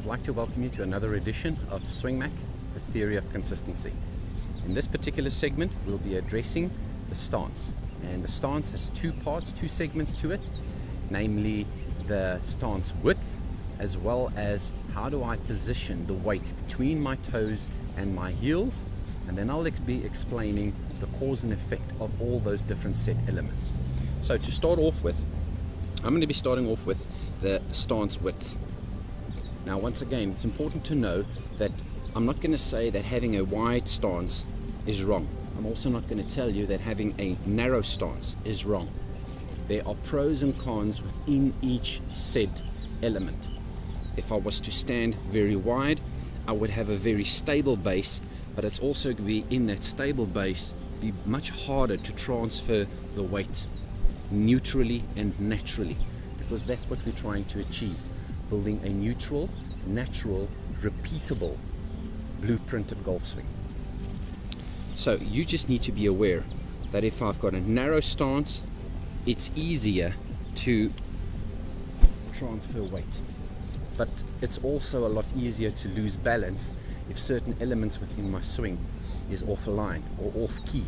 I'd like to welcome you to another edition of SwingMac, the theory of consistency. In this particular segment, we'll be addressing the stance. And the stance has two parts, two segments to it, namely the stance width, as well as how do I position the weight between my toes and my heels. And then I'll be explaining the cause and effect of all those different set elements. So to start off with, I'm going to be starting off with the stance width. Now once again, it's important to know that I'm not going to say that having a wide stance is wrong. I'm also not going to tell you that having a narrow stance is wrong. There are pros and cons within each set element. If I was to stand very wide, I would have a very stable base, but it's also going to be in that stable base be much harder to transfer the weight neutrally and naturally, because that's what we're trying to achieve, building a neutral, natural, repeatable, blueprinted golf swing. So you just need to be aware that if I've got a narrow stance, it's easier to transfer weight, but it's also a lot easier to lose balance if certain elements within my swing is off a line or off key.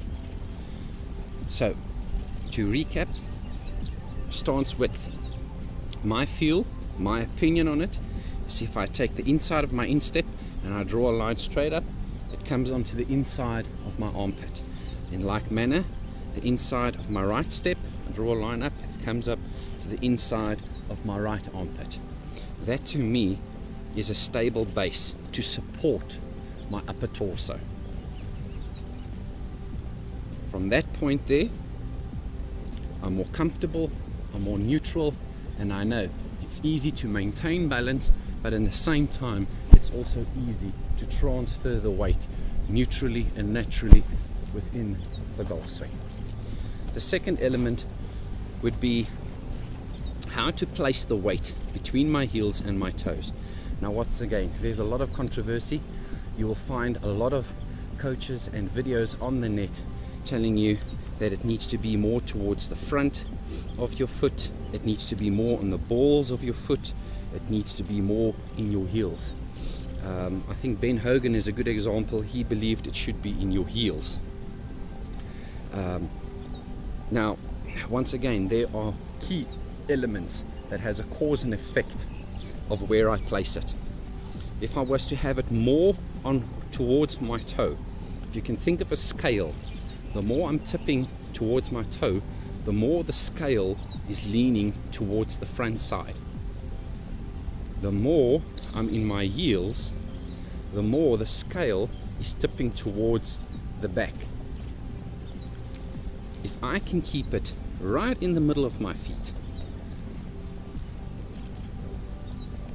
So to recap, stance width, my feel, my opinion on it is if I take the inside of my instep and I draw a line straight up, it comes onto the inside of my armpit. In like manner, the inside of my right step, I draw a line up, it comes up to the inside of my right armpit. That to me is a stable base to support my upper torso. From that point there, I'm more comfortable, I'm more neutral, and I know it's easy to maintain balance, but in the same time, it's also easy to transfer the weight neutrally and naturally within the golf swing. The second element would be how to place the weight between my heels and my toes. Now once again, there's a lot of controversy. You will find a lot of coaches and videos on the net telling you that it needs to be more towards the front of your foot, it needs to be more on the balls of your foot, it needs to be more in your heels. I think Ben Hogan is a good example. He believed it should be in your heels. Now once again, there are key elements that has a cause and effect of where I place it. If I was to have it more on towards my toe, if you can think of a scale, the more I'm tipping towards my toe, the more the scale is leaning towards the front side. The more I'm in my heels, the more the scale is tipping towards the back. If I can keep it right in the middle of my feet,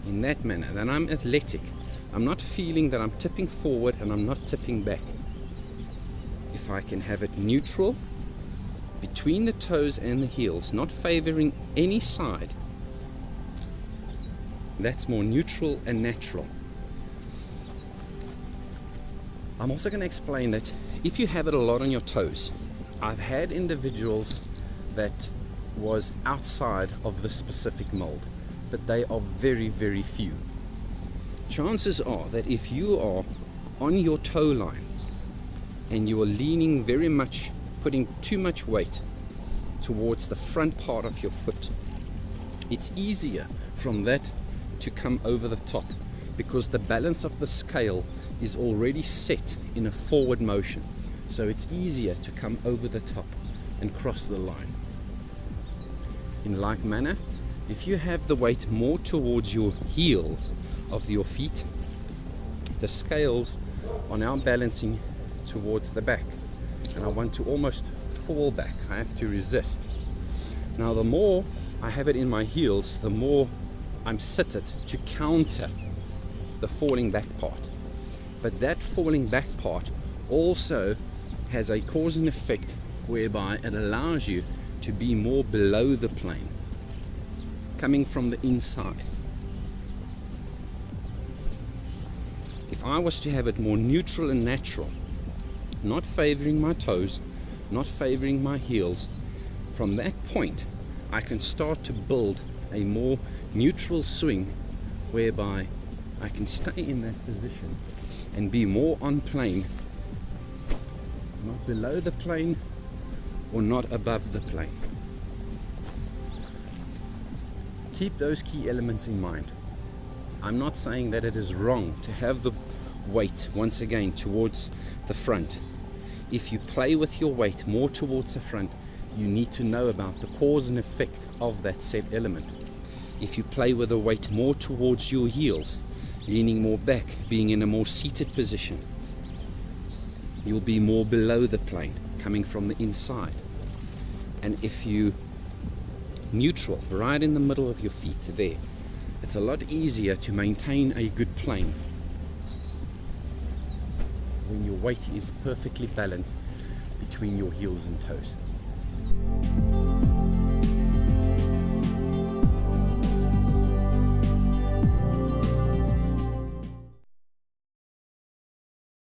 in that manner, then I'm athletic. I'm not feeling that I'm tipping forward and I'm not tipping back. If I can have it neutral between the toes and the heels, not favoring any side, that's more neutral and natural. I'm also going to explain that if you have it a lot on your toes, I've had individuals that was outside of the specific mold, but they are very, very few. Chances are that if you are on your toe line and you are leaning very much, putting too much weight towards the front part of your foot, it's easier from that to come over the top, because the balance of the scale is already set in a forward motion. So it's easier to come over the top and cross the line. In like manner, if you have the weight more towards your heels of your feet, the scales are now balancing towards the back, and I want to almost fall back. I have to resist. Now the more I have it in my heels, the more I'm seated to counter the falling back part. But that falling back part also has a cause and effect whereby it allows you to be more below the plane, coming from the inside. If I was to have it more neutral and natural, not favoring my toes, not favoring my heels, from that point I can start to build a more neutral swing whereby I can stay in that position and be more on plane, not below the plane or not above the plane. Keep those key elements in mind. I'm not saying that it is wrong to have the weight once again towards the front. If you play with your weight more towards the front, you need to know about the cause and effect of that said element. If you play with the weight more towards your heels, leaning more back, being in a more seated position, you'll be more below the plane, coming from the inside. And if you neutral, right in the middle of your feet there, it's a lot easier to maintain a good plane when your weight is perfectly balanced between your heels and toes.